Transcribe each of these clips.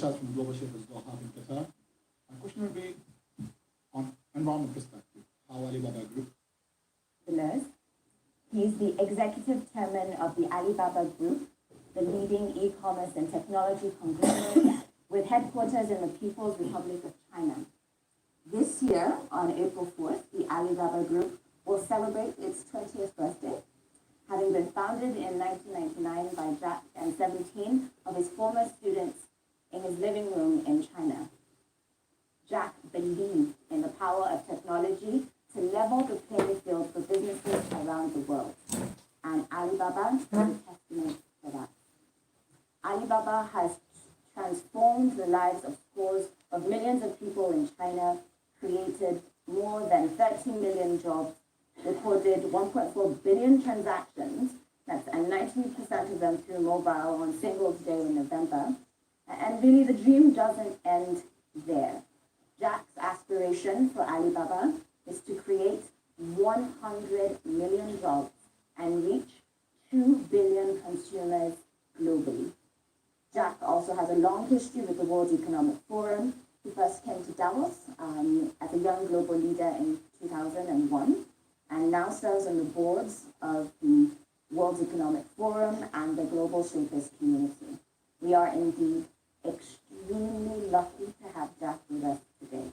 Rashad from Global Shapers Doha in Qatar. My question would be on environment perspective, how Alibaba Group. He is the executive chairman of the Alibaba Group, the leading e-commerce and technology conglomerate with headquarters in the People's Republic of China. This year, on April 4th, the Alibaba Group will celebrate its 20th birthday, having been founded in 1999 by Jack and 17 of his former students in his living room in China. Jack believed in the power of technology to level the playing field for businesses around the world, and Alibaba is a testament to that. Alibaba has transformed the lives of scores of millions of people in China, created more than 13 million jobs, recorded 1.4 billion transactions, and 90% of them through mobile on Singles Day in November. And really, the dream doesn't end there. Jack's aspiration for Alibaba is to create 100 million jobs and reach 2 billion consumers globally. Jack also has a long history with the World Economic Forum. He first came to Davos as a young global leader in 2001 and now serves on the boards of the World Economic Forum and the Global Shapers community. We are indeed extremely lucky to have Jack with us today.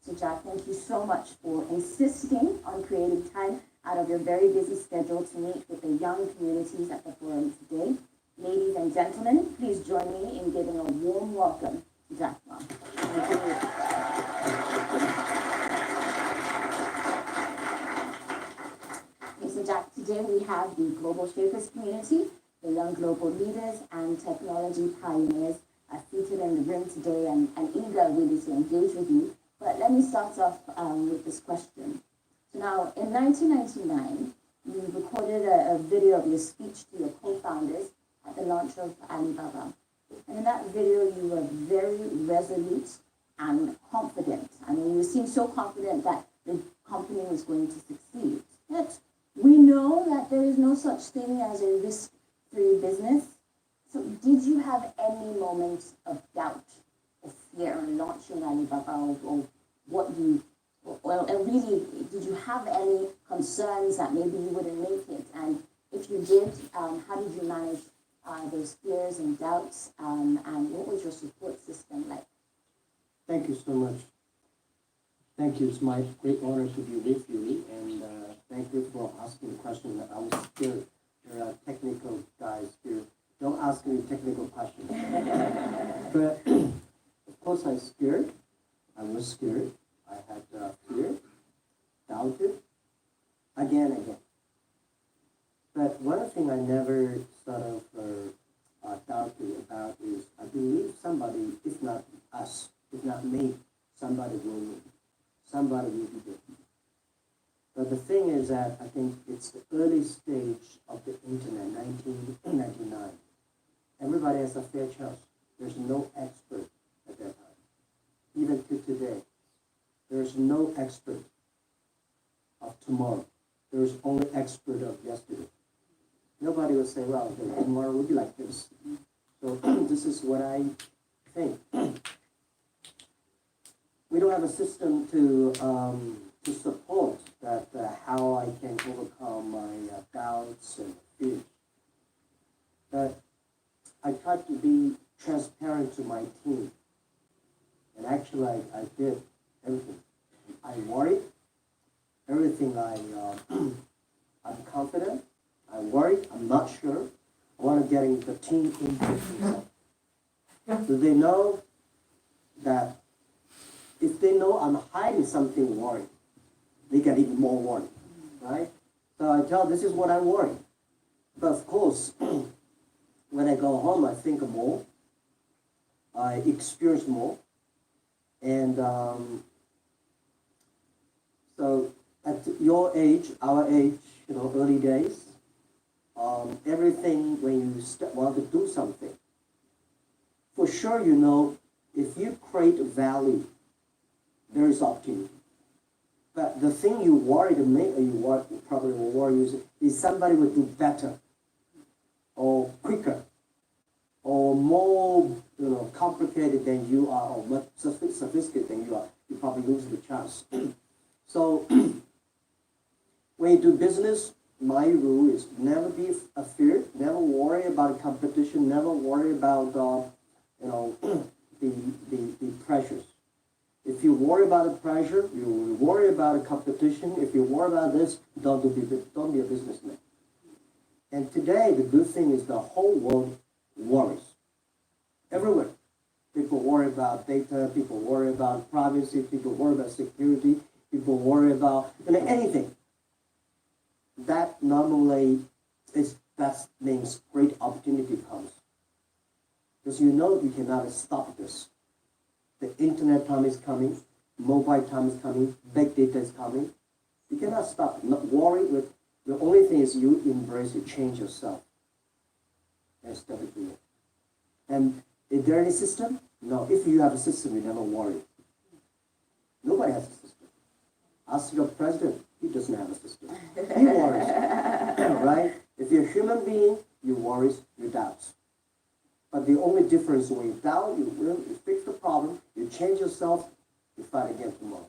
So Jack, thank you so much for insisting on creating time out of your very busy schedule to meet with the young communities at the forum today. Ladies and gentlemen, please join me in giving a warm welcome to Jack Ma. Thank you. Okay, so Jack, today we have the Global Shapers community, the young global leaders and technology pioneers are seated in the room today and eager really to engage with you. But let me start off with this question. So now, in 1999, you recorded a video of your speech to your co-founders at the launch of Alibaba. And in that video, you were very resolute and confident. I mean, you seemed so confident that the company was going to succeed. Yet, we know that there is no such thing as a risk-free business. So did you have any moments of doubt or fear in launching Alibaba or what you, and really, did you have any concerns that maybe you wouldn't make it? And if you did, how did you manage those fears and doubts, and what was your support system like? Thank you so much. Thank you. It's my great honor to be with you, and thank you for asking the question. I was scared. There are technical guys here. Don't ask me technical questions. But of course, I was scared. I had fear, doubted, again. But one thing I never sort of doubted about is I believe somebody, if not us, if not me, somebody will win. Somebody will be there. But the thing is that I think it's the early stage of the internet, 1999. Everybody has a fair chance. There's no expert at that time. Even to today, there's no expert of tomorrow. There's only expert of yesterday. Nobody will say, well, tomorrow will be like this. So this is what I think. We don't have a system to support that how I can overcome my doubts and fears. But I tried to be transparent to my team. And actually, I did everything. I worried. Everything I'm confident. I worried. I'm not sure. I want to get the team into it. Do they know that if they know I'm hiding something worried, they get even more worried, right? So I tell this is what I'm worried. But of course, when I go home, I think more. I experience more. And so at your age, our age, early days, everything when you want to do something, for sure if you create value, there is opportunity. But the thing you worry to make, or you probably will worry is somebody would do better or quicker. or more, complicated than you are, or much sophisticated than you are, you probably lose the chance. So when you do business, my rule is never be afraid, never worry about competition, never worry about the pressures. If you worry about the pressure, you worry about the competition. If you worry about this, don't be a businessman. And today, the good thing is the whole world worries. Everywhere. People worry about data, people worry about privacy, people worry about security, people worry about anything. That normally that means great opportunity comes. Because you cannot stop this. The internet time is coming, mobile time is coming, big data is coming. You cannot stop. Not worry with the only thing is you embrace it, change yourself. And start doing it. And is there any system? No. If you have a system, you never worry. Nobody has a system. Ask your president, he doesn't have a system. He worries. Right? If you're a human being, you worry, you doubt. But the only difference when you doubt, you fix the problem, you change yourself, you fight again tomorrow.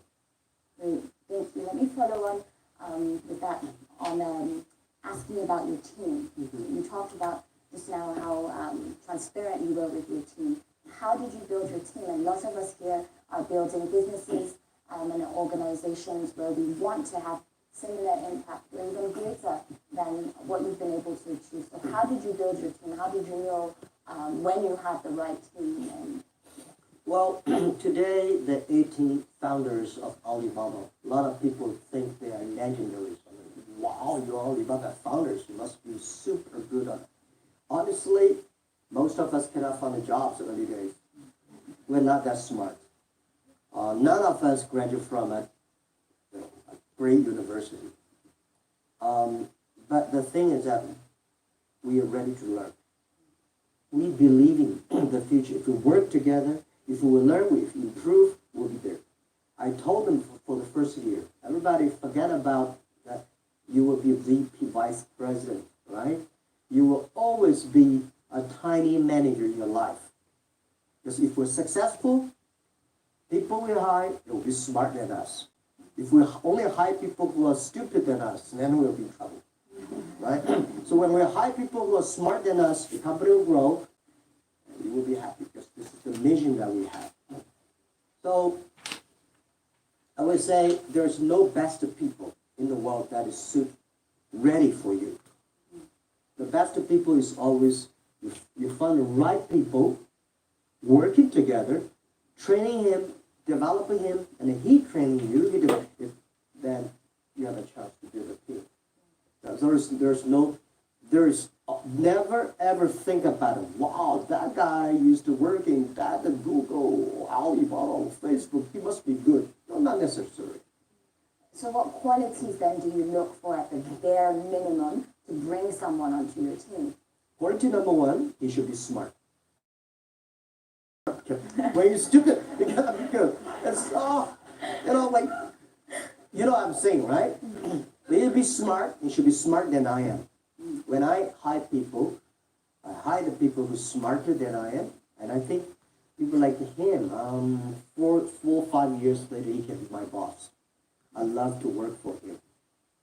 Great, thank you. Let me follow on with that, on asking about your team. Mm-hmm. You talked about just now how transparent you were with your team. How did you build your team? And lots of us here are building businesses and organizations where we want to have similar impact or even greater than what you've been able to achieve. So how did you build your team? How did you know when you had the right team? Well, today the 18 founders of Alibaba, a lot of people think they are legendary. Wow, you're Alibaba founders. You must be super good at it. Honestly, most of us cannot find jobs early days. We're not that smart. None of us graduate from a great university. But the thing is that we are ready to learn. We believe in the future. If we work together, if we learn, if we improve, we'll be there. I told them for the first year, everybody forget about that you will be VP vice president, right? You will always be a tiny manager in your life. Because if we're successful, people we hire will be smarter than us. If we only hire people who are stupid than us, then we'll be in trouble, right? So when we hire people who are smart than us, the company will grow, and we will be happy because this is the mission that we have. So I would say there's no best people in the world that is ready for you. The best people is always you find the right people working together, training him, developing him, and he training you, then you have a chance to build a team. There's never ever think about it. Wow, that guy used to work in Google, Alibaba, Facebook. He must be good. No, not necessary. So what qualities then do you look for at the bare minimum to bring someone onto your team? Quality number one, he should be smart. When you're stupid, you gotta be good. It's what I'm saying, right? He should be smart. He should be smarter than I am. When I hire people, I hire the people who's smarter than I am, and I think people like him. 4 or 5 years later, he can be my boss. I love to work for him.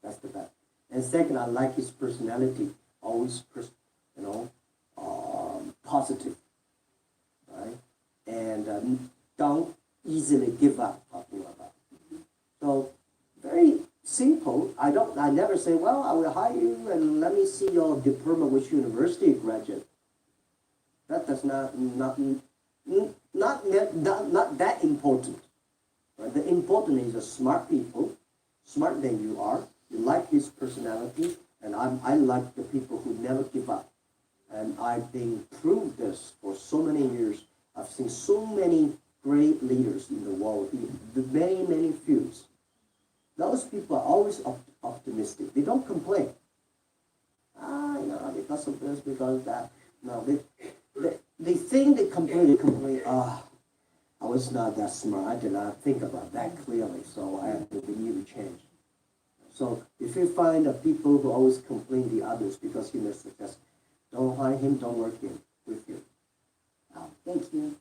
That's the best. And second, I like his personality. Always, positive, right? And don't easily give up. Talking about. So very simple. I never say, well, I will hire you and let me see your diploma, which university you graduate. That does not that important. Right? The important is the smart people, smarter than you are. You like his personality, and I like the people who never give up. And I've been proved this for so many years. I've seen so many great leaders in the world, in many fields. Those people are always optimistic. They don't complain. Because of this, because of that. No, they think they complain. I was not that smart. I did not think about that clearly, so I have to need to change. So if you find that people who always complain the others because he made success, don't hire him, don't work with him. Thank you.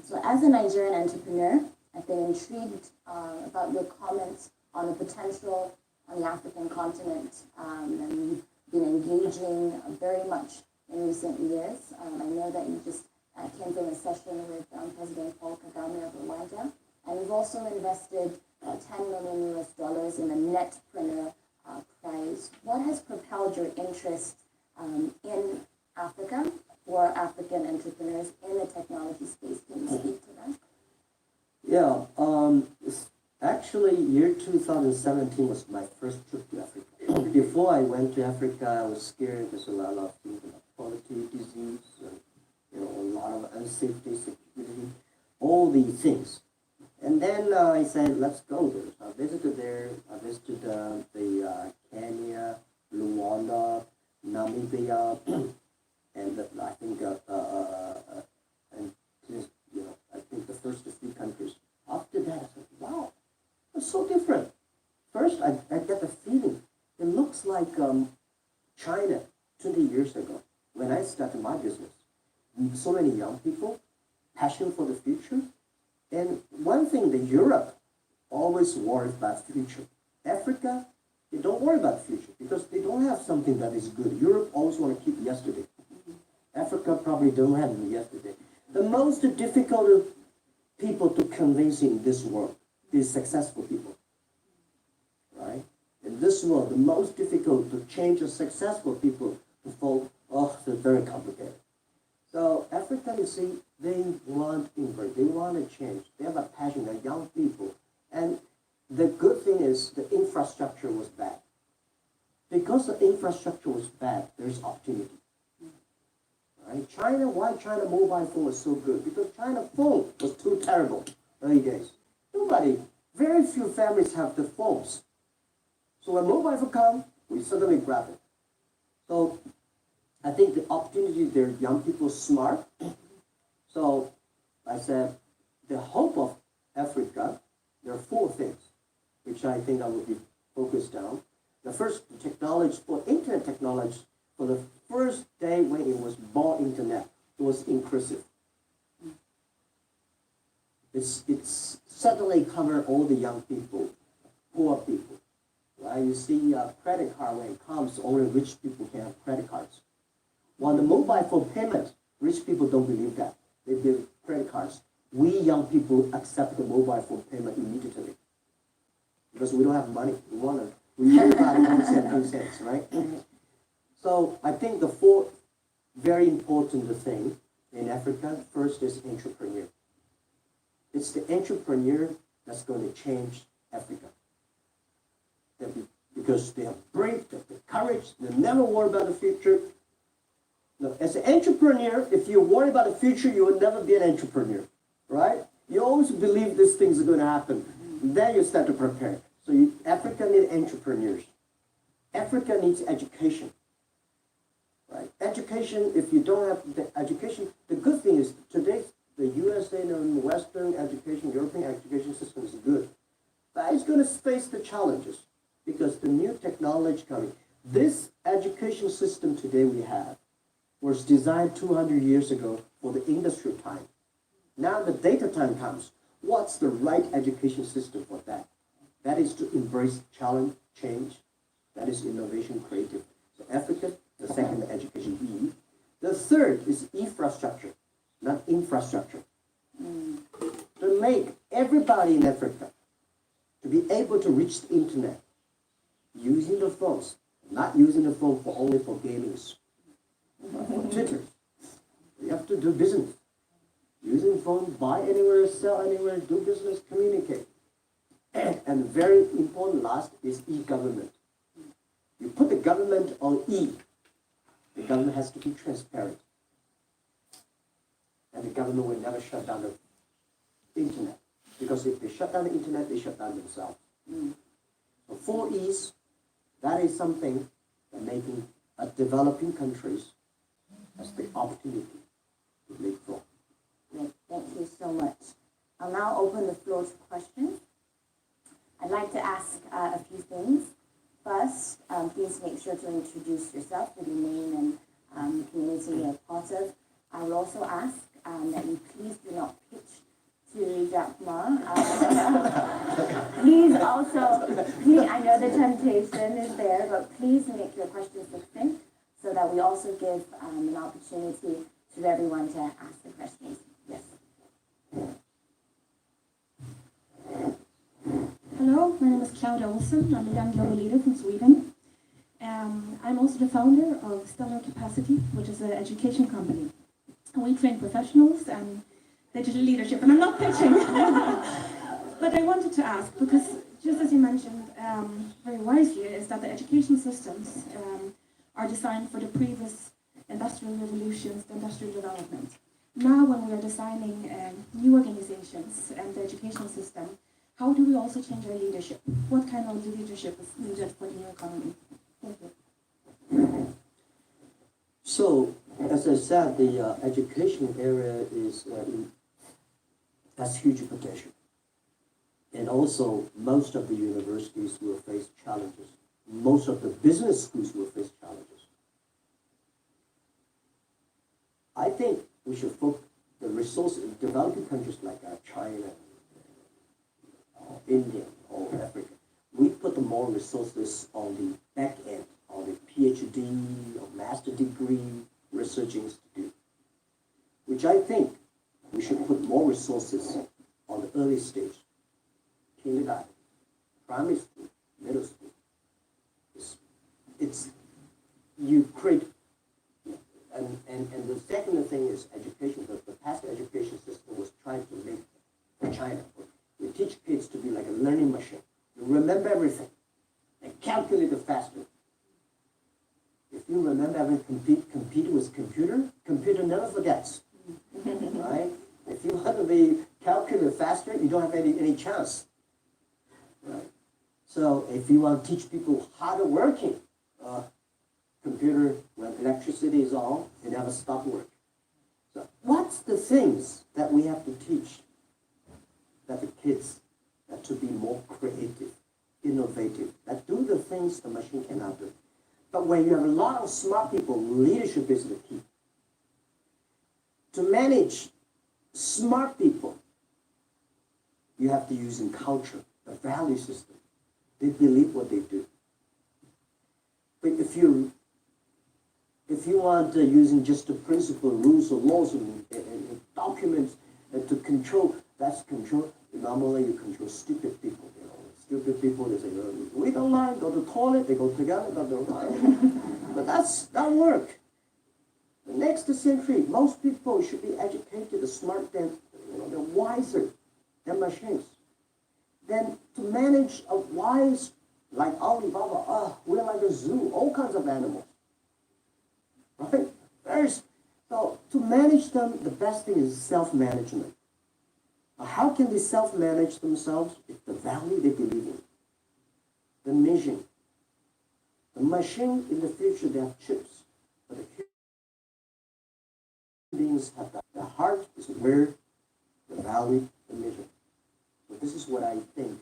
So as a Nigerian entrepreneur, I've been intrigued about your comments on the potential on the African continent, and you've been engaging very much in recent years. I know that you just came from a session with President Paul Kagame of Rwanda, and you've also invested $10 million US in the Netpreneur Prize. What has propelled your interest in Africa for African entrepreneurs in the technology space? Can you speak to that? Yeah, actually, year 2017 was my first trip to Africa. Before I went to Africa, I was scared. There's a lot of things about poverty, disease, and a lot of unsafety, security, all these things. And then I said, let's go there. So I visited there. I visited the Kenya, Rwanda, Namibia, and I think and just, I think the first three countries. After that, I said, wow, it's so different. First, I get the feeling it looks like China 20 years ago when I started my business. So many young people, passion for the future. And one thing that Europe always worries about the future. Africa, they don't worry about the future because they don't have something that is good. Europe always want to keep yesterday. Africa probably don't have yesterday. The most difficult people to convince in this world is successful people, right? In this world, the most difficult to change a successful people to fall, they're very complicated. So Africa, you see, they want invert, they want to change. They have a passion, they're young people. And the good thing is the infrastructure was bad. Because the infrastructure was bad, there's opportunity. Right? China, why China mobile phone was so good? Because China phone was too terrible early days. Very few families have the phones. So when mobile phone come, we suddenly grab it. So I think the opportunity there, young people smart. So I said, the hope of Africa, there are four things, which I think I will be focused on. The first, the technology, for internet technology, for the first day when it was born internet, it was inclusive. It's suddenly covered all the young people, poor people. Right? You see credit card when it comes, only rich people can have credit cards. While the mobile phone payment, rich people don't believe that. They give credit cards. We young people accept the mobile phone payment immediately. Because we don't have money. We care about it, 1 cent, right? So I think the four very important thing in Africa, first is entrepreneur. It's the entrepreneur that's going to change Africa. Because they have brave, they have the courage, they never worry about the future. No, as an entrepreneur, if you worry about the future, you will never be an entrepreneur, right? You always believe these things are going to happen. Then you start to prepare. So Africa needs entrepreneurs. Africa needs education, right? Education, if you don't have the education, the good thing is today the USA and Western education, European education system is good. But it's going to face the challenges because the new technology coming. This education system today we have was designed 200 years ago for the industrial time. Now the data time comes. What's the right education system for that? That is to embrace challenge, change. That is innovation, creative. So Africa, the second education, E. The third is infrastructure, not infrastructure. To make everybody in Africa to be able to reach the internet using the phones, not using the phone only for gamings. For Twitter, you have to do business. Using phone, buy anywhere, sell anywhere, do business, communicate. And very important last is e-government. You put the government on E. The government has to be transparent. And the government will never shut down the internet. Because if they shut down the internet, they shut down themselves. So 4 E's, that is something that making developing countries as the opportunity to make growth. Thank you so much. I'll now open the floor to questions. I'd like to ask a few things. First, please make sure to introduce yourself with your name and the community you're part of. I will also ask that you please do not pitch to Jack Ma. Please also, I know the temptation is there, but please make your questions succinct so that we also give an opportunity to everyone to ask the questions. Yes. Hello, my name is Claudia Olsen. I'm a young global leader from Sweden. I'm also the founder of Stellar Capacity, which is an education company. And we train professionals and digital leadership. And I'm not pitching. But I wanted to ask, because just as you mentioned very wisely, is that the education systems are designed for the previous industrial revolutions, the industrial development. Now when we are designing new organizations and the education system, how do we also change our leadership? What kind of leadership is needed for the new economy? Thank you. So, as I said, the education area has huge potential. And also, most of the universities will face challenges. Most of the business schools will face challenges. I think we should focus the resources in developing countries like China, India, or Africa. We put more resources on the back end, on the PhD or master degree research institute, which I think we should put more resources on the early stage, kindergarten, primary school, middle school. It's you create, and the second thing is education. The past education system was trying to make for China. We teach kids to be like a learning machine. You remember everything and calculate it faster. If you remember everything, compete with computer never forgets, right? If you want to be calculate faster, you don't have any chance, right? So if you want to teach people harder working, computer, when electricity is on, it never stop work. So what's the things that we have to teach that the kids that to be more creative, innovative, that do the things the machine cannot do. But when you have a lot of smart people, leadership is the key. To manage smart people, you have to use in culture, the value system. They believe what they do. But if you want using just the principle, rules, or laws, and documents to control, that's control. Normally, you control stupid people. Stupid people, they say, we don't lie, go to toilet, they go together, go to lie. But that work. The next century, most people should be educated, smart, they're wiser than machines. Then to manage a wise, like Alibaba, we're like a zoo, all kinds of animals. Right? So to manage them, the best thing is self-management. How can they self-manage themselves? It's the value they believe in, the mission. The machine in the future, they have chips, but the human beings have the heart is where the value, the mission. So this is what I think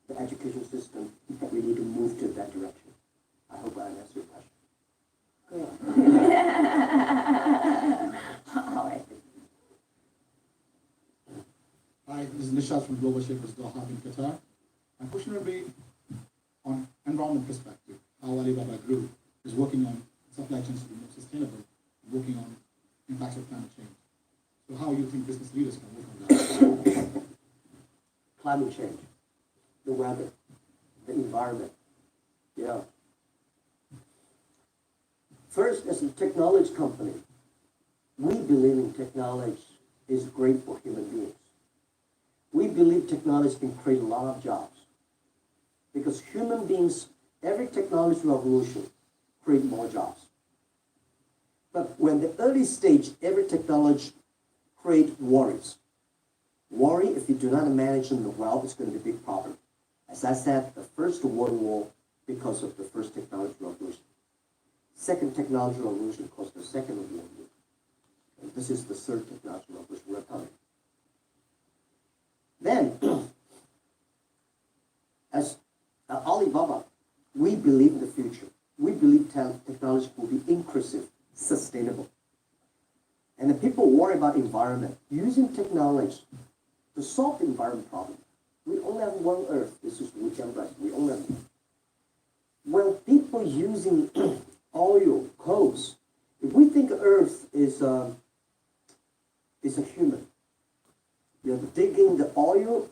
the education system, that we need to move to that direction. I hope I answered your question. Great. All right. Hi, this is Nishad from Global Shapers Doha in Qatar. My question will be on environment perspective, how Alibaba Group is working on supply chains to be more sustainable, working on impacts of climate change. So how you think business leaders can work on that? Climate change, the weather, the environment. Yeah. First, as a technology company, we believe in technology is great for human beings. We believe technology can create a lot of jobs. Because human beings, every technology revolution create more jobs. But when the early stage, every technology create worries. Worry, if you do not manage them well, it's going to be a big problem. As I said, the First World War because of the first technology revolution. Second technology revolution caused the Second World War. And this is the third technology revolution we're coming. Then, as Alibaba, we believe in the future. We believe technology will be inclusive, sustainable. And the people worry about environment, using technology to solve the environment problem. We only have one Earth. This is weekend right. We only have one. When people using oil, coals, if we think Earth is a human, you're digging the oil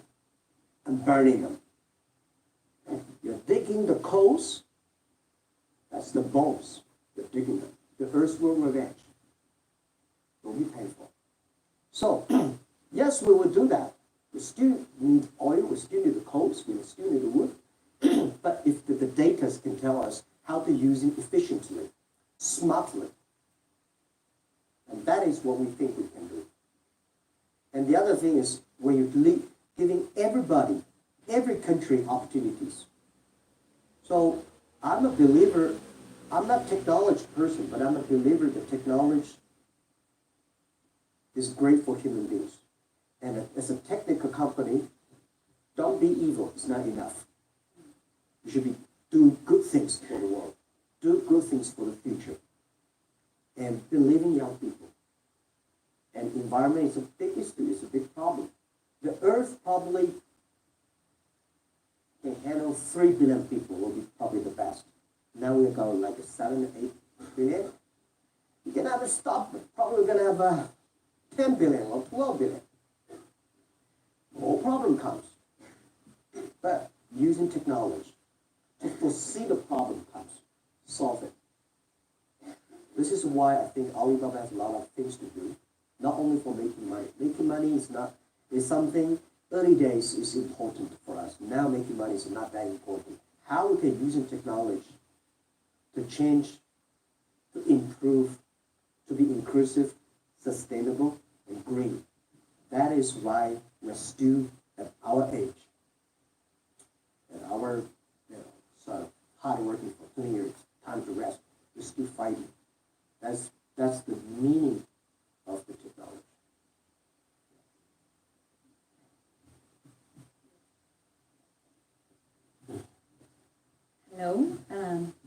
and burning them. You're digging the coals, that's the bones. You're digging them. The Earth will revenge. It will be painful. So, yes, we will do that. We still need oil, we still need the coals, we still need the wood. But if the data can tell us how to use it efficiently, smartly, and that is what we think we can do. And the other thing is when you're giving everybody, every country opportunities. So I'm a believer, I'm not a technology person, but I'm a believer that technology is great for human beings. And as a technical company, don't be evil, it's not enough. You should be doing good things for the world, do good things for the future, and believe in young people. And environment is a big issue, it's a big problem. The Earth probably can handle 3 billion people, will be probably the best. Now we're going like 7 or 8 billion. You can have a stop, probably going to have 10 billion or 12 billion. More problem comes. But using technology to foresee the problem comes, solve it. This is why I think Alibaba has a lot of things to do, not only for making money. Making money is something, early days is important for us. Now making money is not that important. How we can use technology to change, to improve, to be inclusive, sustainable, and green. That is why we're still at our age, at our sort of hard working for 20 years, time to rest. We're still fighting. That's the meaning of the technology. Hello,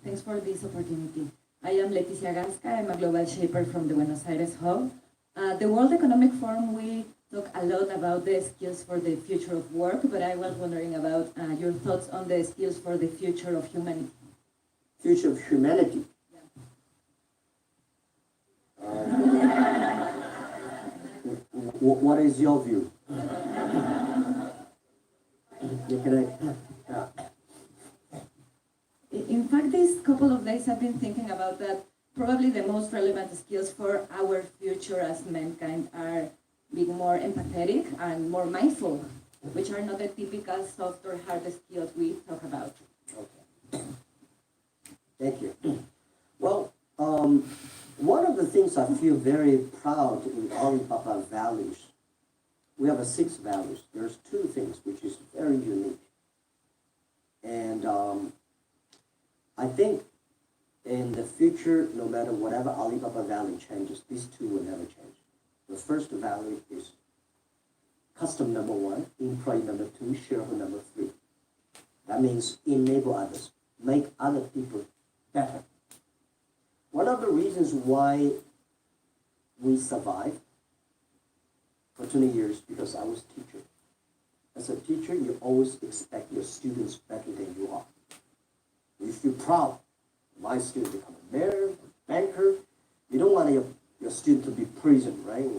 thanks for this opportunity. I am Leticia Gasca. I'm a global shaper from the Buenos Aires hub. The World Economic Forum, we talk a lot about the skills for the future of work, but I was wondering about your thoughts on the skills for the future of humanity. Future of humanity. What is your view? In fact, these couple of days I've been thinking about that. Probably the most relevant skills for our future as mankind are being more empathetic and more mindful, which are not the typical soft or hard skills we talk about. Okay. Thank you. Well, one of the things I feel very proud in Alibaba values, we have 6 values. There's 2 things which is very unique. And I think in the future, no matter whatever Alibaba value changes, these 2 will never change. The first value is customer number 1, employee number 2, shareholder number 3. That means enable others, make other people better. One of the reasons why we survived for 20 years because I was a teacher. As a teacher, you always expect your students better than you are. You feel proud. My student become a mayor, a banker. You don't want your student to be prison, right?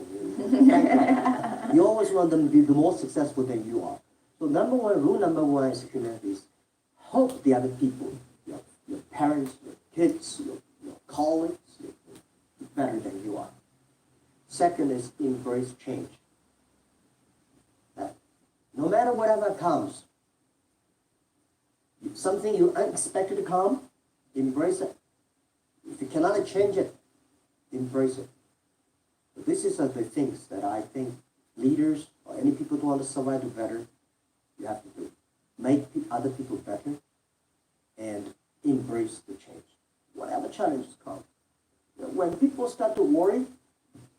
You always want them to be the more successful than you are. So rule number one is humanity is help the other people, your parents, your kids, your colleagues, better than you are. Second is embrace change. No matter whatever comes, something you unexpected to come, embrace it. If you cannot change it, embrace it. But this is the things that I think leaders or any people who want to survive better, you have to do. Make other people better and embrace the change. Whatever challenges come. When people start to worry,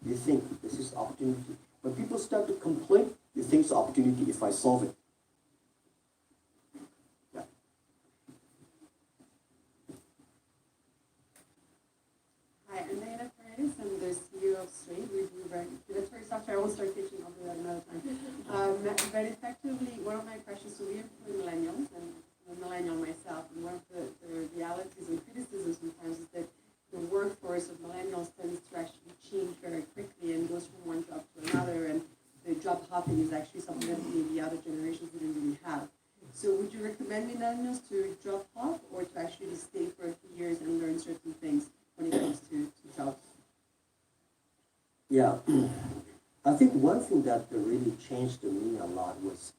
you think this is opportunity. When people start to complain, you think it's opportunity if I solve it. Yeah. Hi, I'm Diana Paredes. I'm the CEO of Straight. We've millennials to drop off or to actually stay for a few years and learn certain things when it comes to jobs? Yeah, I think one thing that really changed me a lot was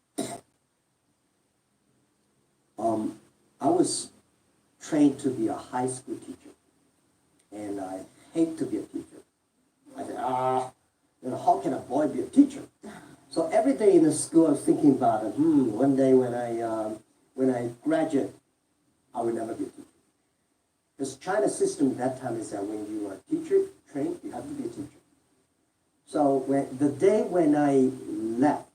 I was trained to be a high school teacher, and I hate to be a teacher. I said, how can a boy be a teacher? So every day in the school, I was thinking about it. One day when I graduate, I will never be a teacher. Because China's system at that time is that when you are a teacher trained, you have to be a teacher. So the day when I left,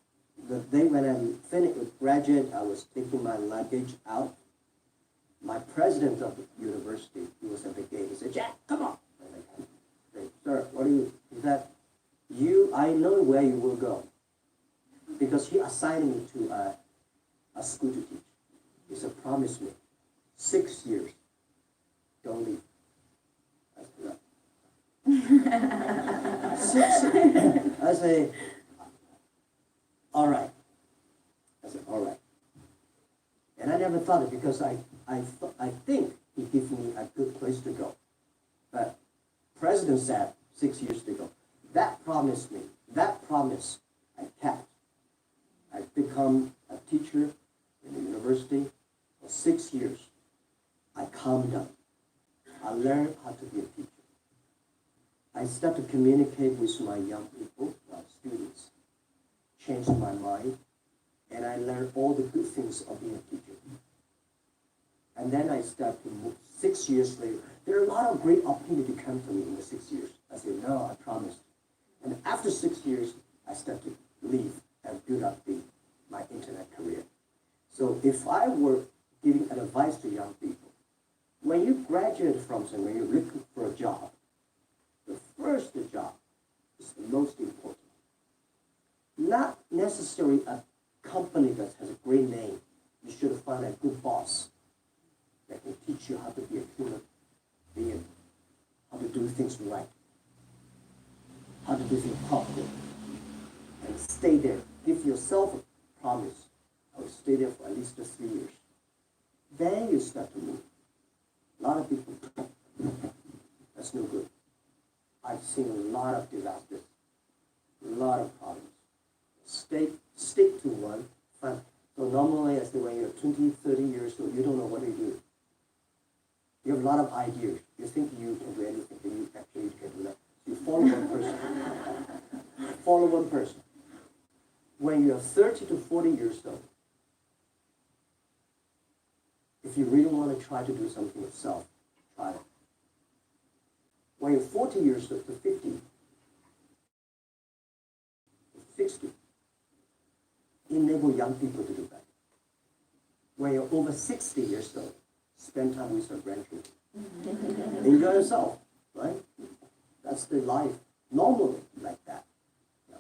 the day when I finished with graduate, I was taking my luggage out. My president of the university, he was at the gate. He said, "Jack, come on." I said, "Sir, what are you?" He said, I know where you will go. Because he assigned me to a school to teach. He said, "Promise me, 6 years, don't leave." I said, I say, all right. I said, all right. And I never thought it because I think he gave me a good place to go. But President said 6 years to go. That promise I kept. I become a teacher in the university for 6 years. I calmed down. I learned how to be a teacher. I started to communicate with my young people, my students, changed my mind, and I learned all the good things of being a teacher. And then I started to move. 6 years later, there are a lot of great opportunities come to me in the 6 years. I said, no, I promised. And after 6 years, I started to leave and build up my internet career. So if I were giving advice to young people, when you graduate from somewhere, when you're looking for a job, the first job is the most important. Not necessarily a company that has a great name. You should find a good boss that can teach you how to be a human being, how to do things right, how to do things properly, and stay there. Give yourself a promise. I will stay there for at least 3 years. Then you start to move. A lot of people, that's no good. I've seen a lot of disasters, a lot of problems. Stick to one. Fine. So normally, I say when you're 20, 30 years old, you don't know what to do. You have a lot of ideas. You think you can do anything, but you actually can do that. You follow one person. Follow one person. When you're 30 to 40 years old, if you really want to try to do something yourself, try it. When you're 40 years old to 50, to 60, enable young people to do that. When you're over 60 years old, spend time with your grandchildren. Enjoy yourself, right? That's the life, normally like that. Yeah.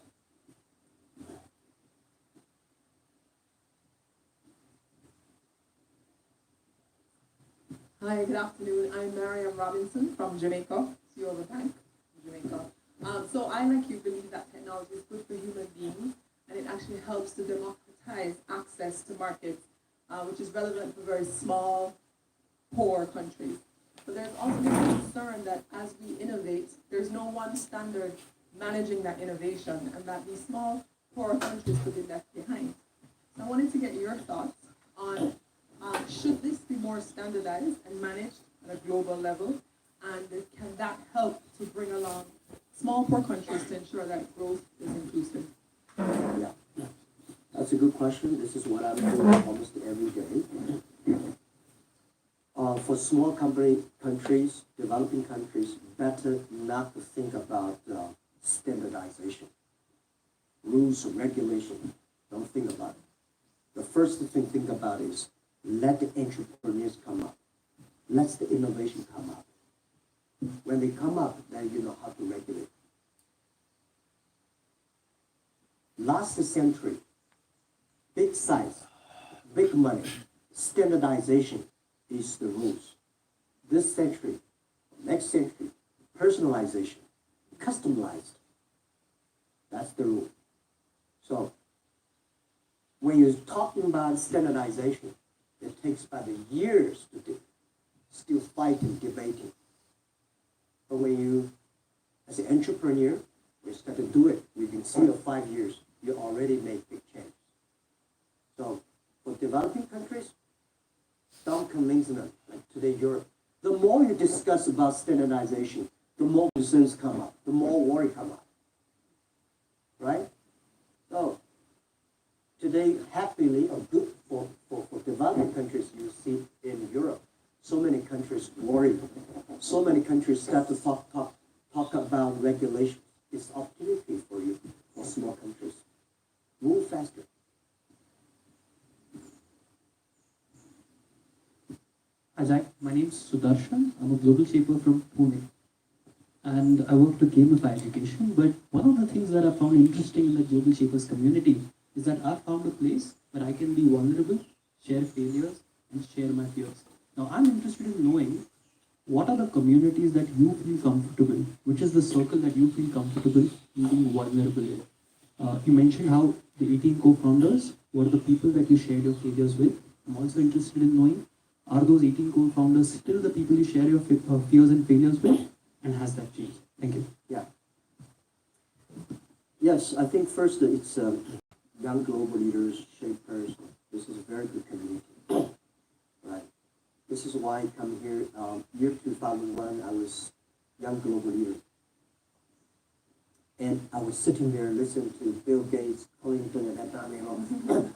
Hi, good afternoon. I'm Mariam Robinson from Jamaica, CEO of a bank in Jamaica. So I, like you, believe that technology is good for human beings, and it actually helps to democratize access to markets, which is relevant for very small, poor countries. But there's also this concern that as we innovate, there's no one standard managing that innovation, and that these small, poor countries could be left behind. So I wanted to get your thoughts on should this be more standardized and managed at a global level, and can that help to bring along small, poor countries to ensure that growth is inclusive? Yeah, that's a good question. This is what I'm doing almost every day. For small countries, developing countries, better not to think about standardization, rules, regulation. Don't think about it. The first thing to think about is let the entrepreneurs come up. Let the innovation come up. When they come up, then you know how to regulate. Last century, big size, big money, standardization is the rules. This century, next century, personalization, customized. That's the rule. So when you're talking about standardization, It takes about years to still fighting, debating. But when you, as an entrepreneur, you start to do it within 3 or 5 years, you already make big change. So for developing countries, don't convince them, like today Europe. The more you discuss about standardization, the more concerns come up, the more worry come up. Right? So today, happily or good for developing countries, you see in Europe, so many countries worry. So many countries start to talk about regulation. It's opportunity for you, for small countries. Move faster. Hi Zach, my name is Sudarshan. I'm a global shaper from Pune. And I work to gamify education. But one of the things that I found interesting in the global shapers community is that I found a place where I can be vulnerable, share failures, and share my fears. Now I'm interested in knowing what are the communities that you feel comfortable, which is the circle that you feel comfortable in being vulnerable in. You mentioned how the 18 co-founders were the people that you shared your failures with. I'm also interested in knowing, are those 18 co-founders still the people you share your fears and failures with? And has that changed? Thank you. Yeah. Yes, I think first it's young global leaders, shapers. This is a very good community. Right. This is why I come here. Year 2001, I was young global leader. And I was sitting there listening to Bill Gates, Clinton, and that time,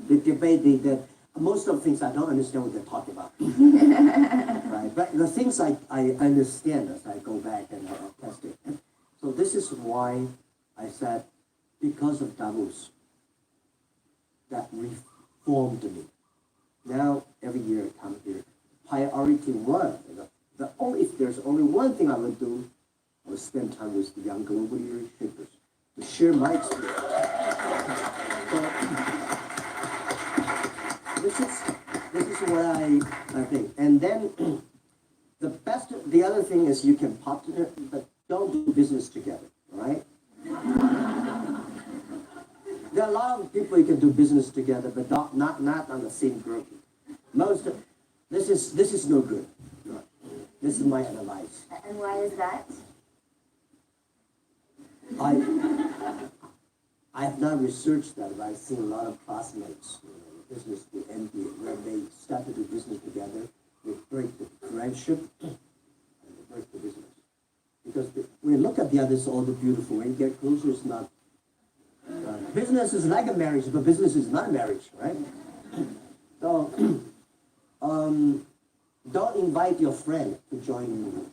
the debate, most of the things I don't understand what they're talking about. Right? But the things I understand as I go back and I test it. So this is why I said, because of Davos, that reformed me. Now, every year I come here. Priority one, if there's only one thing I would do, I would spend time with the young global leaders, shapers, to share my experience. This is what I think. And then the other thing is you can partner, but don't do business together, right? There are a lot of people you can do business together, but not on the same group. This is no good. This is my advice. And why is that? I have not researched that, but I've seen a lot of classmates, business with MBA, where they start to do business together, they break the friendship, and they break the business. Because when you look at the others, all the beautiful, when you get closer, it's not. Business is like a marriage, but business is not a marriage, right? So, don't invite your friend to join your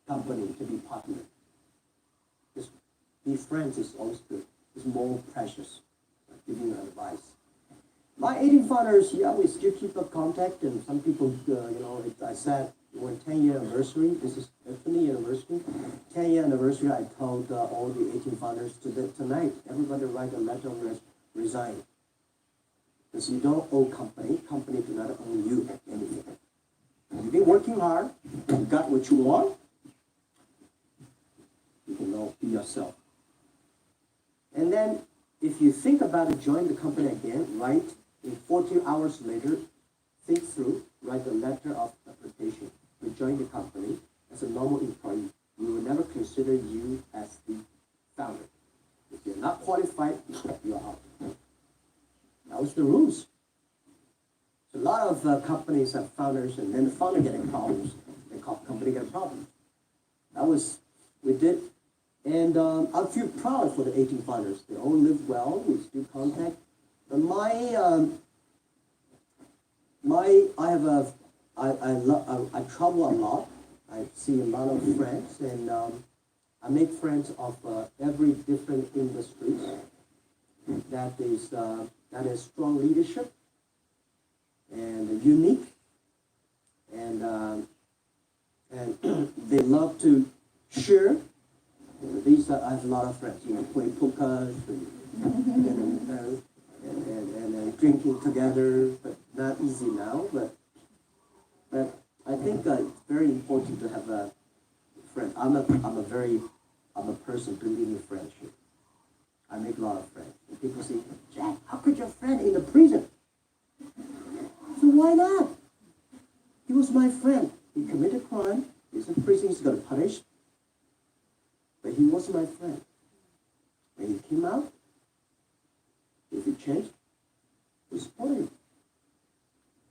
company, to be partner. Just be friends is always good. It's more precious. Giving you advice. My 18 founders, yeah, we still keep up contact, and some people, I said, when 10-year anniversary, this is 20th anniversary, 10-year anniversary, I told all the 18 founders tonight, everybody write a letter of resign. Because you don't owe company do not owe you anything. You've been working hard, you got what you want, you can now be yourself. And then, if you think about it, join the company again, write, in 14 hours later, think through, write a letter of application. You join the company as a normal employee. We will never consider you as the founder. If you're not qualified, you're out. That was the rules. A lot of companies have founders, and then the founder getting problems, the company get problems. That was, we did. And I feel proud for the 18 founders. They all live well, we still contact. But I travel a lot. I see a lot of friends, and I make friends of every different industries. That is strong leadership and unique, and they love to share. I have a lot of friends, play poker and drinking together, but not easy now. But I think it's very important to have a friend. I'm a person believing in friendship. I make a lot of friends. And people say, Jack, how could your friend in the prison? So why not? He was my friend. He committed crime. He's in prison. He's got punished. But he was my friend. When he came out, if he changed, we supported him.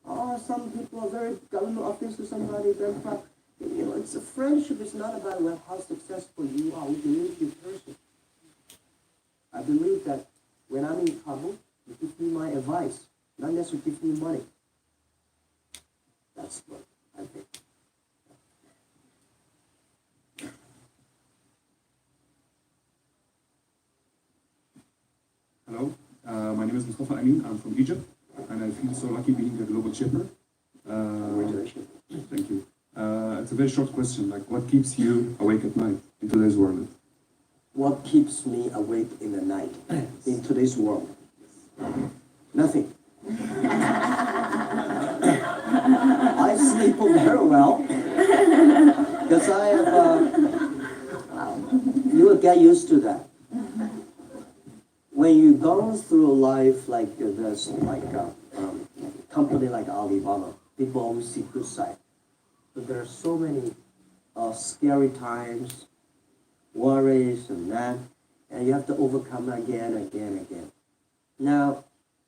Oh, some people are very government office or somebody very proud. You know, it's a friendship. It's not about how successful you are. We believe you person. I believe that when I'm in trouble, you give me my advice, not necessarily give me money. That's what I think. Hello, my name is Mustafa Amin. I'm from Egypt, and I feel so lucky being a global shipper. Congratulations. Thank you. It's a very short question. Like, what keeps you awake at night in today's world? What keeps me awake in the night in today's world? Nothing. I sleep very well because I have. You will get used to that. When you go through life like this, like a company like Alibaba, people always see good side. But there are so many scary times, worries and that, and you have to overcome again, again. Now,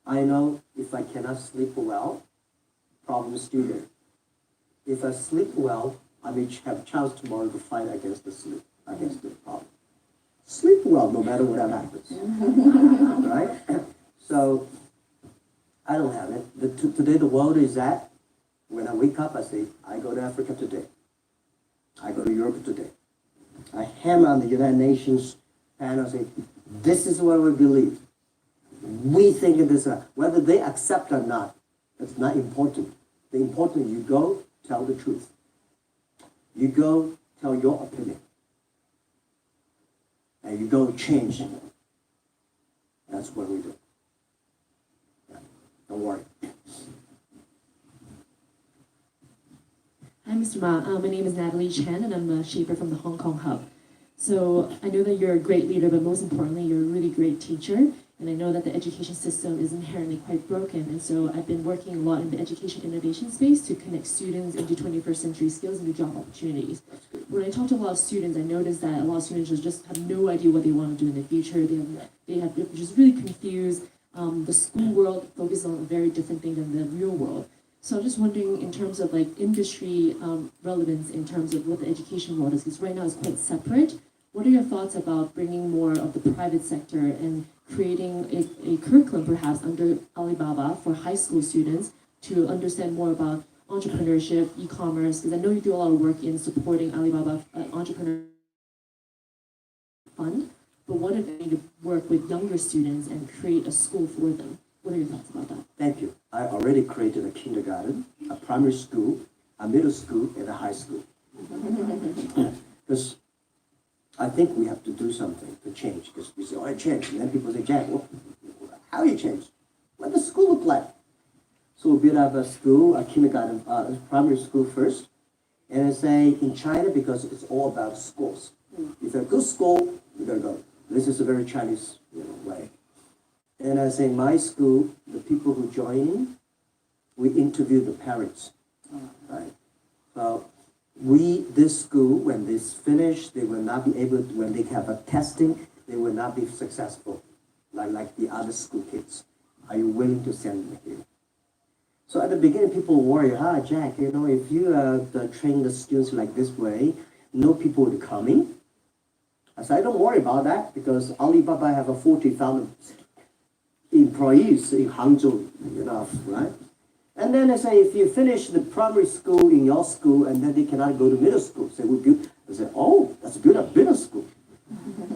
I know if I cannot sleep well, problem is still there. If I sleep well, I may have a chance tomorrow to fight against the sleep, against the problem. Sleep well no matter what happens, right? So, I don't have it. Today the world is that, when I wake up, I say, I go to Africa today. I go to Europe today. I hammer on the United Nations and I say, this is what we believe. We think it is, whether they accept or not, it's not important. The important is you go, tell the truth. You go, tell your opinion. And you go change. That's what we do. Yeah. Don't worry. Hi, Mr. Ma. My name is Natalie Chen, and I'm a shaper from the Hong Kong Hub. So I know that you're a great leader, but most importantly, you're a really great teacher. And I know that the education system is inherently quite broken. And so I've been working a lot in the education innovation space to connect students into 21st century skills and new job opportunities. When I talk to a lot of students, I notice that a lot of students just have no idea what they want to do in the future. They're just really confused. The school world focuses on a very different thing than the real world. So I'm just wondering, in terms of like industry relevance, in terms of what the education world is, because right now it's quite separate. What are your thoughts about bringing more of the private sector and creating a curriculum perhaps under Alibaba for high school students to understand more about entrepreneurship, e-commerce? Because I know you do a lot of work in supporting Alibaba Entrepreneur Fund, but what if they work with younger students and create a school for them? What are your thoughts about that? Thank you. I already created a kindergarten, a primary school, a middle school, and a high school. Because I think we have to do something to change. Because we say, oh, I changed. And then people say, Jack, well, how you change? What does school look like? So we built up a school, a kindergarten, a primary school first. And I say in China, because it's all about schools. If you're a good school, you're going to go. This is a very Chinese way. And I say my school, the people who join in, we interview the parents, right? So this school, when this finish, they will not be able to, when they have a testing, they will not be successful, like the other school kids. Are you willing to send them here? So at the beginning, people worry, Jack, if you train the students like this way, no people will be coming. I said, don't worry about that, because Alibaba have a 40,000 employees in Hangzhou, right? And then they say, if you finish the primary school in your school, and then they cannot go to middle school, say, they say, oh, let's build a middle school.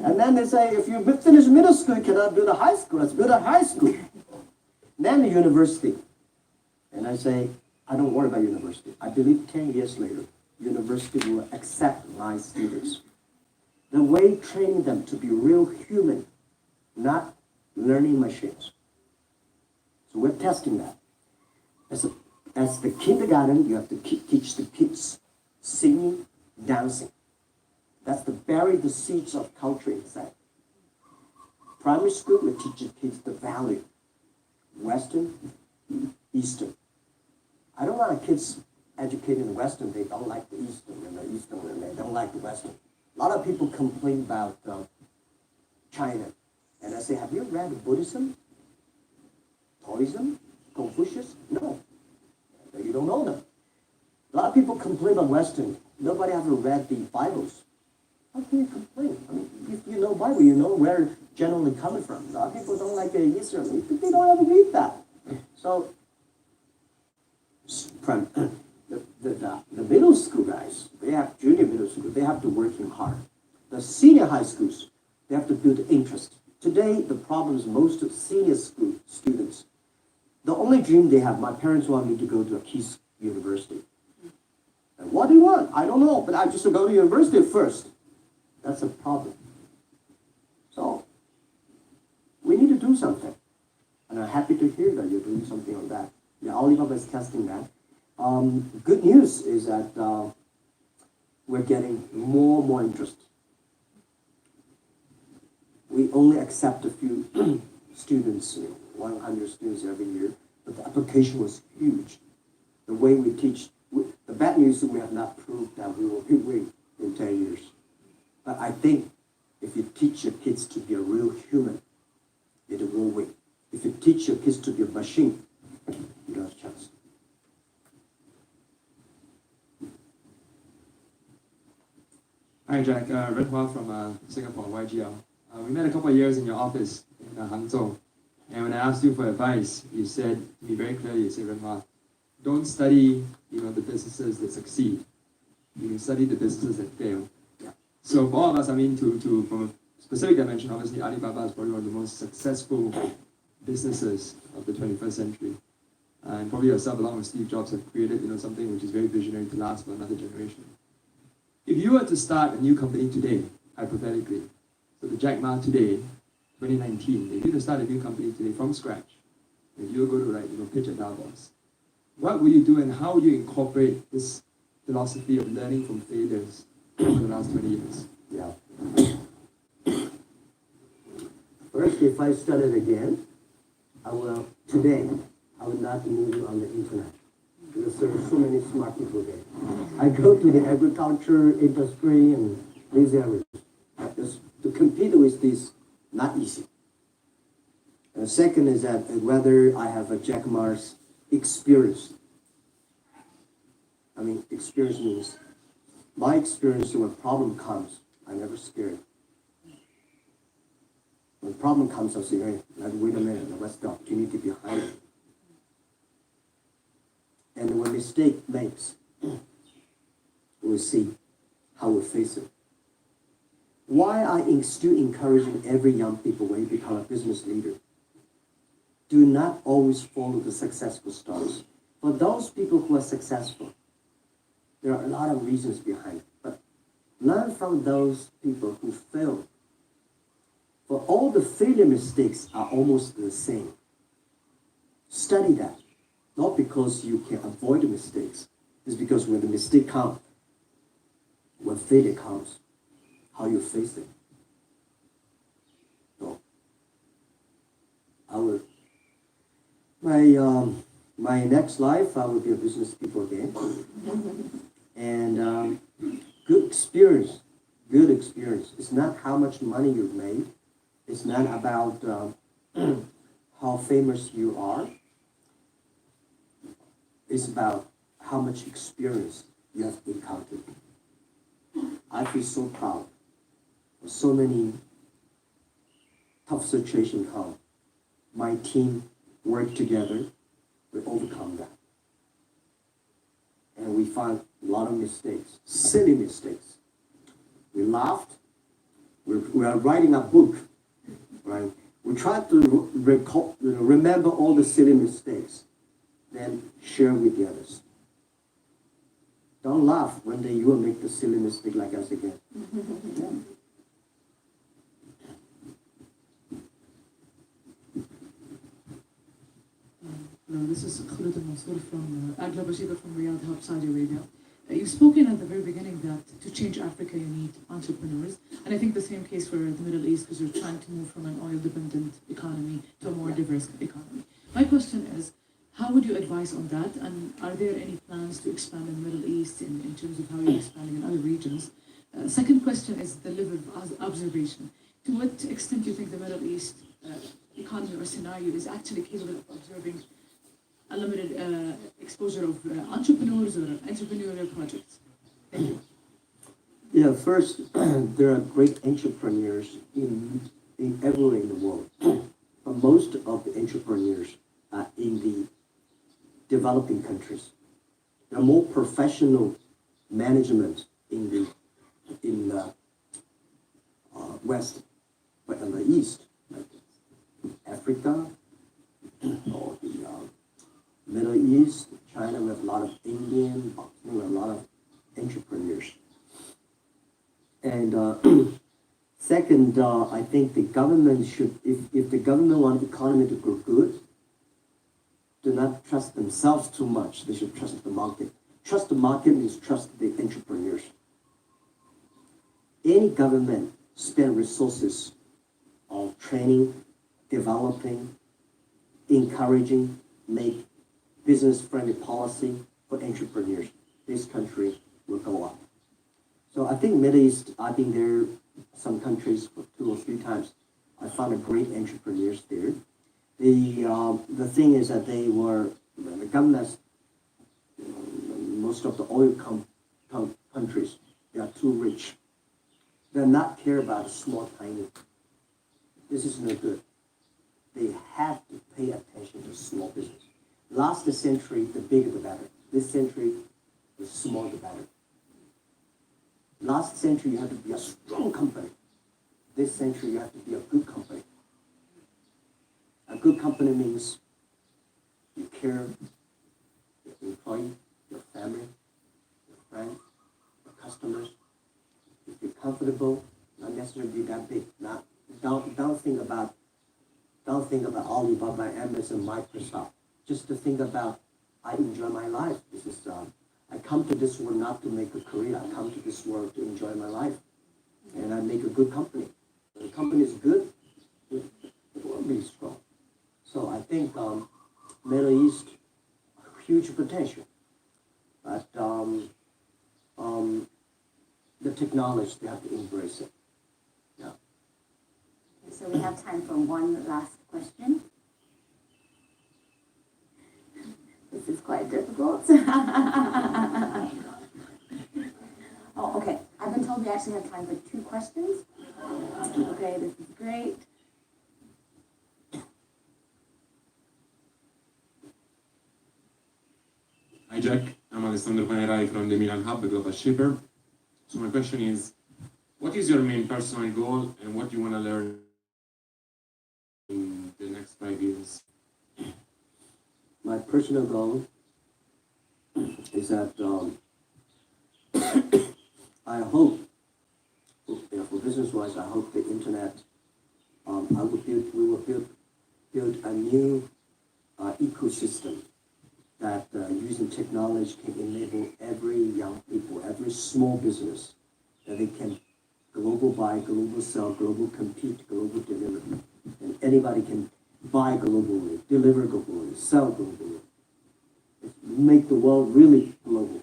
And then they say, if you finish middle school, you cannot build a high school, let's build a high school. Then the university. And I say, I don't worry about university. I believe 10 years later, university will accept my students. The way training them to be real human, not learning machines. So we're testing that. As the kindergarten, you have to teach the kids singing, dancing. That's to bury the seeds of culture inside. Primary school, we teach the kids the value. Western, Eastern. I don't want kids educated in the Western, they don't like the Eastern, and the Eastern, and they don't like the Western. A lot of people complain about China. And I say, have you read Buddhism, Taoism, Confucius? No. You don't know them. A lot of people complain about Western. Nobody ever read the Bibles. How can you complain? I mean, if you know Bible, you know where it's generally coming from. A lot of people don't like Israel. They don't ever read that. So, the middle school guys, they have junior middle school, they have to work hard. The senior high schools, they have to build interest. Today, the problem is most of senior school students, the only dream they have, my parents want me to go to a key university. And what do you want? I don't know, but I just go to university first. That's a problem. So, we need to do something. And I'm happy to hear that you're doing something on that. Yeah, Alibaba is testing that. Good news is that we're getting more and more interest. We only accept a few students, 100 students every year, but the application was huge. The way we teach, the bad news is we have not proved that we will be winning in 10 years. But I think if you teach your kids to be a real human, it will win. If you teach your kids to be a machine, you don't have a chance. Hi Jack, Red Hua from Singapore, YGL. We met a couple of years in your office in Hangzhou, and when I asked you for advice, you said to me very clearly, you said, Red Hua, don't study, the businesses that succeed. You can study the businesses that fail. Yeah. So for all of us, from a specific dimension, obviously Alibaba is probably one of the most successful businesses of the 21st century. And probably yourself, along with Steve Jobs, have created, something which is very visionary to last for another generation. If you were to start a new company today, hypothetically, so the Jack Ma today, 2019, if you were to start a new company today from scratch, if you were going to pitch at Davos, what would you do and how would you incorporate this philosophy of learning from failures over the last 20 years? Yeah. First, if I started again, I will not move on the internet. Because there are so many smart people there. I go to the agriculture industry and these areas. Just to compete with this, not easy. And second is that whether I have a Jack Ma's experience. Experience means my experience when a problem comes, I'm never scared. When a problem comes, I say, hey, wait a minute, what's the opportunity behind it? And when mistake makes, we'll see how we face it. Why I am still encouraging every young people when you become a business leader, do not always follow the successful stories. For those people who are successful, there are a lot of reasons behind it. But learn from those people who failed. For all the failure mistakes are almost the same. Study that. Not because you can avoid the mistakes. It's because when the mistake comes, when failure comes, how you face it. So, my next life, I will be a business people again. And good experience. It's not how much money you've made. It's not about how famous you are. It's about how much experience you have encountered. I feel so proud. So many tough situations come. My team worked together. We overcome that. And we found a lot of mistakes, silly mistakes. We laughed. We are writing a book, right? We try to remember all the silly mistakes, then share with the others. Don't laugh when you will make the silly mistake like us again. Yeah. Hello, this is Khalid al-Mansour from Alibaba Group from Riyadh, Saudi Arabia. You've spoken at the very beginning that to change Africa you need entrepreneurs, and I think the same case for the Middle East because you're trying to move from an oil-dependent economy to a more diverse economy. My question is, How would you advise on that? And are there any plans to expand in the Middle East in terms of how you're expanding in other regions? Second question is the level of observation. To what extent do you think the Middle East economy or scenario is actually capable of observing a limited exposure of entrepreneurs or entrepreneurial projects? Thank you. Yeah, first, there are great entrepreneurs everywhere in the world. But most of the entrepreneurs are in the developing countries. There are more professional management in the West, but in the East, like Africa or the Middle East, China, we have a lot of Indian, we have a lot of entrepreneurs. And second, I think the government should, if the government wants the economy to grow good, do not trust themselves too much. They should trust the market. Trust the market means trust the entrepreneurs. Any government spend resources on training, developing, encouraging, make business-friendly policy for entrepreneurs. This country will go up. So I think Middle East, I've been there, some countries for 2 or 3 times. I found a great entrepreneurs there. The thing is that the governments, most of the oil countries, they are too rich. They're not care about small, tiny. This is no good. They have to pay attention to small business. Last century, the bigger the better. This century, the smaller the better. Last century, you had to be a strong company. This century, you have to be a good company. A good company means you care your employee, your family, your friends, your customers. You feel comfortable, not necessarily be that big. Don't think about Alibaba, Amazon, Microsoft. Just to think about, I enjoy my life. This is I come to this world not to make a career. I come to this world to enjoy my life, and I make a good company. When the company is good, it will be strong. So I think Middle East, huge potential, but the technology, they have to embrace it. Yeah. So we have time for one last question. This is quite difficult. Oh, okay. I've been told we actually have time for 2 questions. Okay, this is great. Hi Jack, I'm Alessandro Panerai from the Milan Hub, the global shipper. So my question is, what is your main personal goal and what do you want to learn in the next 5 years? My personal goal is that I hope, for business-wise, I hope the internet, we will build a new ecosystem that using technology can enable every young people, every small business, that they can global buy, global sell, global compete, global deliver. And anybody can buy globally, deliver globally, sell globally. Make the world really global.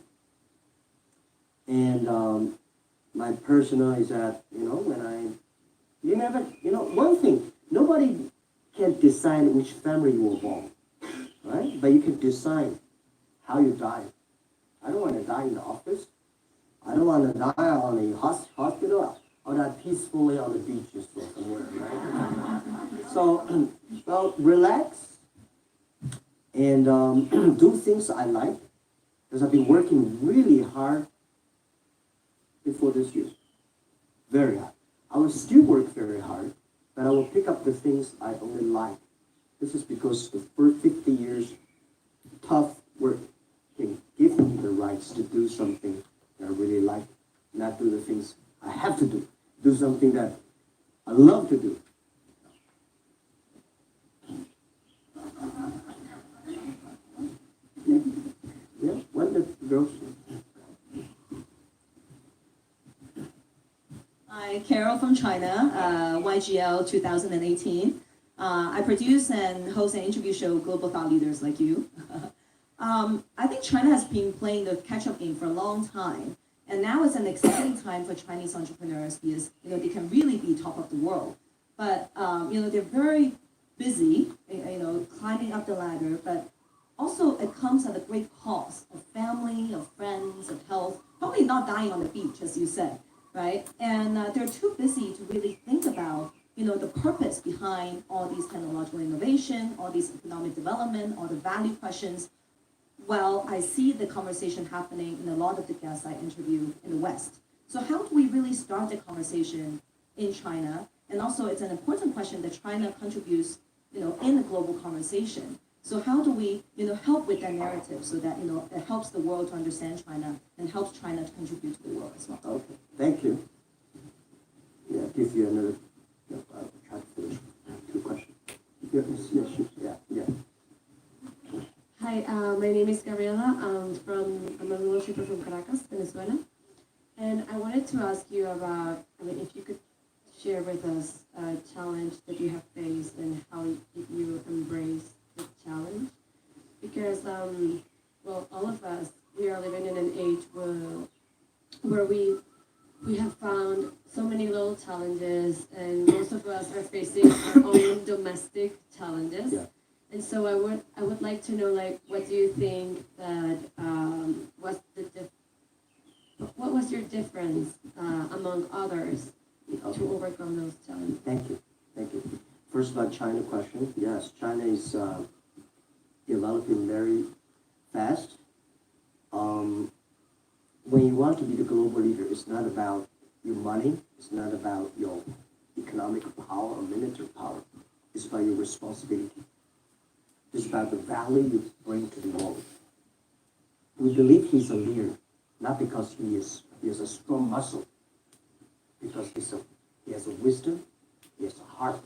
And my personal is that, one thing, nobody can decide which family you were born, right? But you can decide how you die. I don't want to die in the office. I don't want to die on a hospital. Or die peacefully on the beaches or somewhere, right? So, well, relax and do things I like, because I've been working really hard before this year, very hard. I will still work very hard, but I will pick up the things I only like. This is because the first 50 years, tough work can give me the rights to do something that I really like, not do the things I have to do. Do something that I love to do. Yeah, when the girls. Hi, Carol from China, YGL 2018. I produce and host an interview show, Global Thought Leaders Like You. I think China has been playing the catch-up game for a long time, and now it's an exciting time for Chinese entrepreneurs because they can really be top of the world. But they're very busy, climbing up the ladder. But also, it comes at a great cost of family, of friends, of health. Probably not dying on the beach, as you said, right? And they're too busy to really think about the purpose behind all these technological innovation, all these economic development, all the value questions. Well, I see the conversation happening in a lot of the guests I interview in the West. So how do we really start the conversation in China? And also, it's an important question that China contributes, in the global conversation. So how do we, help with that narrative so that, it helps the world to understand China and helps China to contribute to the world as well? Okay, thank you. Yeah, give you another, I'll try to finish 2 questions. Yeah. Hi, my name is Gabriela. I'm a global shipper from Caracas, Venezuela. And I wanted to ask you about, if you could share with us a challenge that you have faced and how you embrace the challenge. Because, all of us, we are living in an age where we have found so many little challenges, and most of us are facing our own domestic challenges. Yeah. And so I would like to know, what do you think that what was your difference among others to overcome those challenges? Thank you. First about China question. Yes, China is developing very fast. When you want to be the global leader, it's not about your money. It's not about your economic power or military power. It's about your responsibility. It's about the value you bring to the world. We believe he's a leader, not because he has a strong muscle, because he has a wisdom, he has a heart.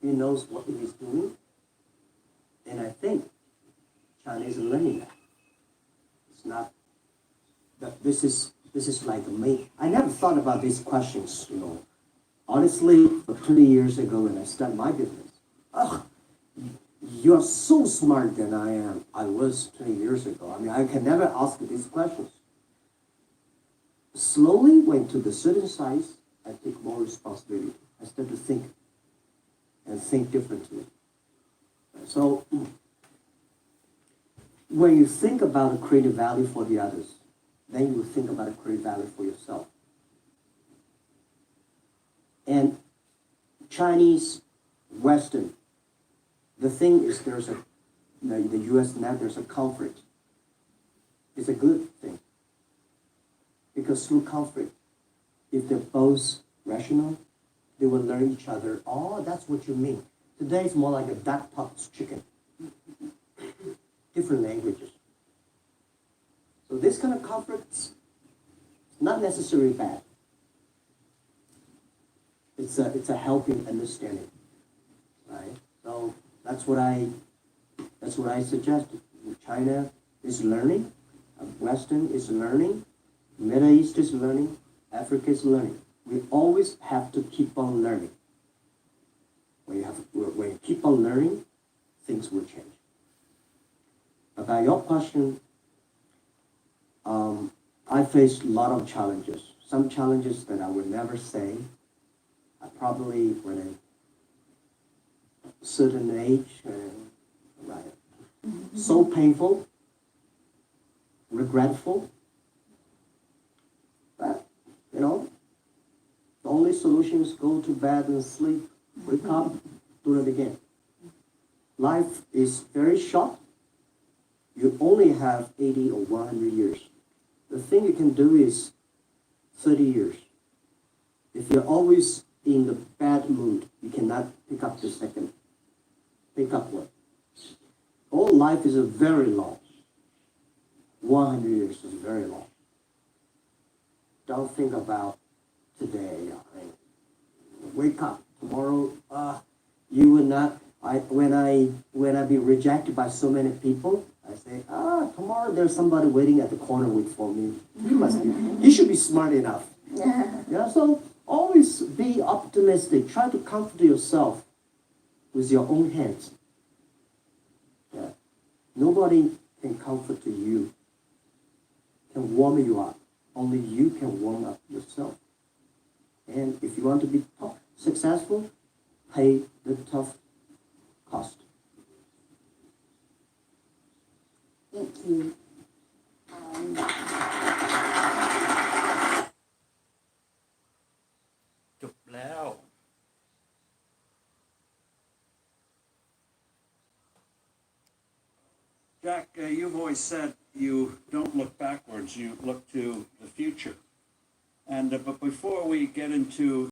He knows what he is doing, and I think China is learning that. It's not that this is like the main. I never thought about these questions, Honestly, 20 years ago when I started my business, you're so smart than I was 20 years ago. I can never ask these questions. Slowly, when to the certain size, I take more responsibility. I start to think differently. So, when you think about creating value for the others, then you think about creating value for yourself. And Chinese, Western, the thing is the U.S. now there's a conflict. It's a good thing. Because through conflict, if they're both rational, they will learn each other. Oh, that's what you mean. Today it's more like a duck talks chicken. Different languages. So this kind of conflicts, not necessarily bad. It's a helping understanding, right? So that's what I suggested. China is learning, Western is learning, Middle East is learning, Africa is learning. We always have to keep on learning. When you keep on learning, things will change. About your question, I faced a lot of challenges. Some challenges that I would never say. I probably, when a certain age, so painful, regretful, but, the only solution is go to bed and sleep, wake up, do it again. Life is very short. You only have 80 or 100 years. The thing you can do is 30 years. If you're always in the bad mood, you cannot pick up the second. Pick up one. All life is very long. 100 years is very long. Don't think about today. Wake up tomorrow. You will not. When I be rejected by so many people, I say, tomorrow there's somebody waiting at the corner for me. You should be smart enough. Yeah. So always be optimistic. Try to comfort yourself. with your own hands. Yeah. Nobody can comfort you, can warm you up. Only you can warm up yourself. And if you want to be successful, pay the tough cost. Thank you. จบแล้ว Jack, you've always said you don't look backwards, you look to the future. And but before we get into